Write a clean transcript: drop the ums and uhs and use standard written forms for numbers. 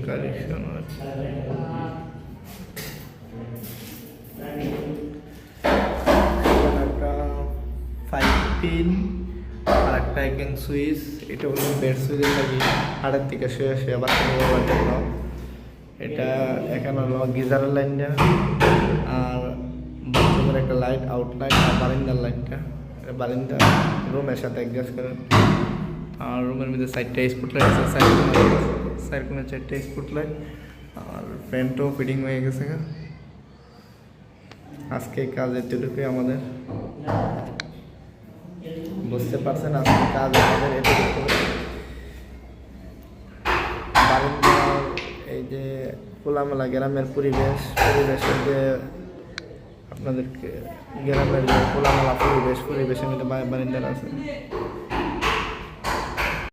Collection একটা 5 pin আর একটা একজন সুইচ। এটা হলো বেড সুইচের লাগি হাড়ের থেকে শুয়ে শুয়ে বাচ্চা বলার জন্য। এটা এখানে হলো গিজারের লাইনটা আর বাথরুমের একটা লাইট আউটলাইট আর বারিন্দার লাইটটা। বারিন্দা রুমের সাথে অ্যাডজাস্ট করেন। আর রুমের মধ্যে 4টা স্পট লাইট আছে, সাইড কোণে 4টা স্পট লাইট। আর ফ্যানটাও ফিটিং হয়ে গেছে। আজকে কাজ এতটুকুই আমাদের, বুঝতে পারছেন আজকে কাজ আমাদের এতটুকু। বারিন্দার এই যে খোলামেলা গ্রামের পরিবেশের যে আপনাদেরকে গ্রামের যে খোলামেলা পরিবেশের মধ্যে বারিন্দার আছে।